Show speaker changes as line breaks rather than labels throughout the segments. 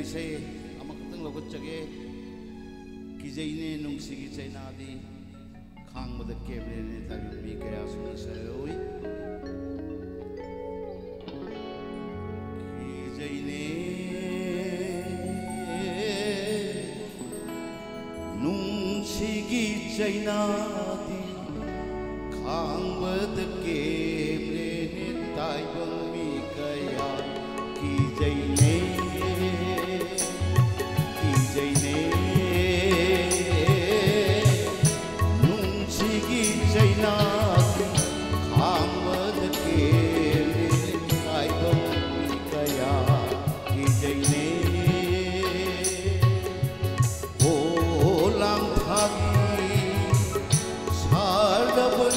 ꯏꯁꯩ ꯑꯃꯈꯛꯇꯪ ꯂꯧꯈꯠꯆꯒꯦ ꯀꯤꯖꯩꯅꯦ ꯅꯨꯡꯁꯤꯒꯤ ꯆꯩꯅꯥꯗꯤ ꯈꯥꯡꯕꯗ ꯀꯦꯕ꯭ꯔꯦꯅꯦ ꯇꯥꯕꯤꯕ ꯃꯤ ꯀꯌꯥ ꯁꯨꯅ ꯁꯔꯨꯏ ꯀꯤꯖꯩꯅꯦ ꯅꯨꯡꯁꯤꯒꯤ ꯆꯩꯅꯥꯗꯤ खांबद के प्रेने ताइबं मी कया की जैने नुंसिगी जैनादी खांबद के प्रेने ताइबं मी कया की जैने ओ लांथागी सारबन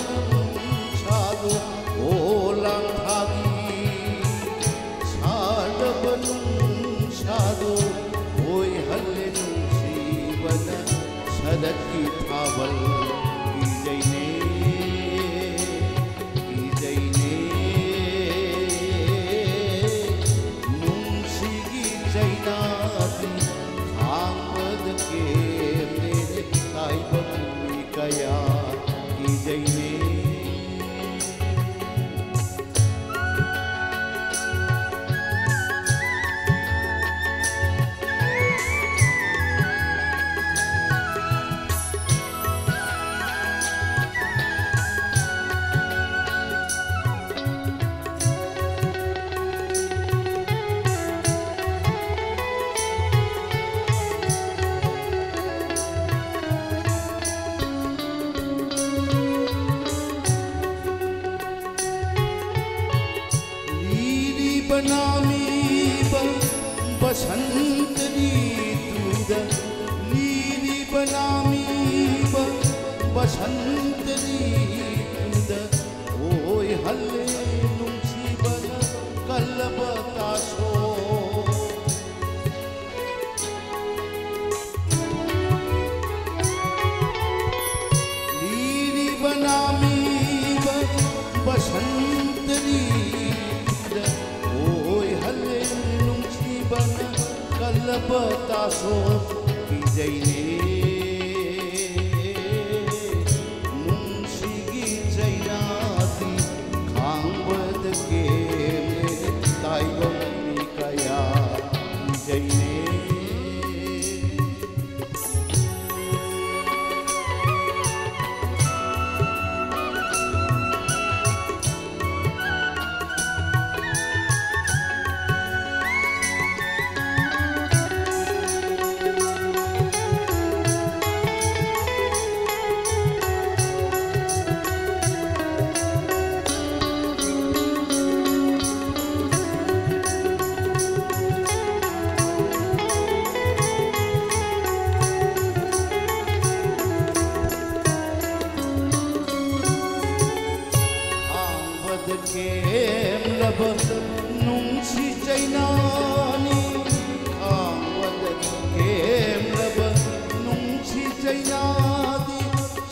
सदत की थावल की जैने नुंसिगी जैनादी खांबद के प्रेने ताइबं मी कया की जैने बसंत ऋतुद नीली बनामी बसंत ऋतुद ओय हल्ले नुंसीबन कलबतासो नीली बनामी बसंत ऋतुद ओय हल्ले कलबतासो की जैने नुंसिगी जैनादी खांबद के ताइबं मी कया की जैने नुंसी जैनानी खांबद केमलब नुंसी जैनादी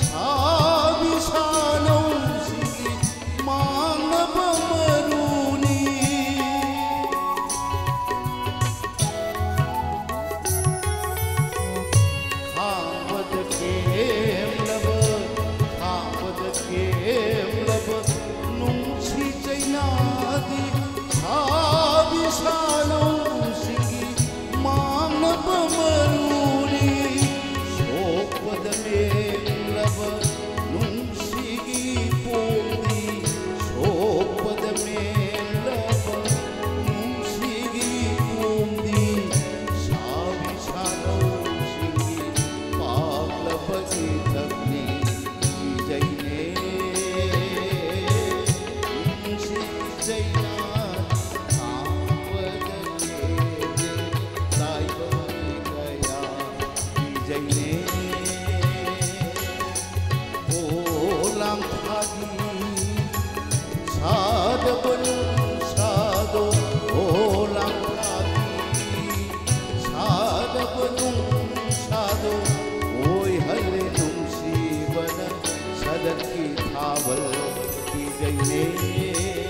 सावी सानौसिगी मानव मरुनी खांबद केमलब नुंसी जैनादी सानौसिगी मानव मरुनी शोकपद मेलब नुंसिगी पोंदी शोकपद मेलब नुंसिगी पोंदी सावी सानौसिगी पागलबगी तकनी की जैने सदत की थावल की जैने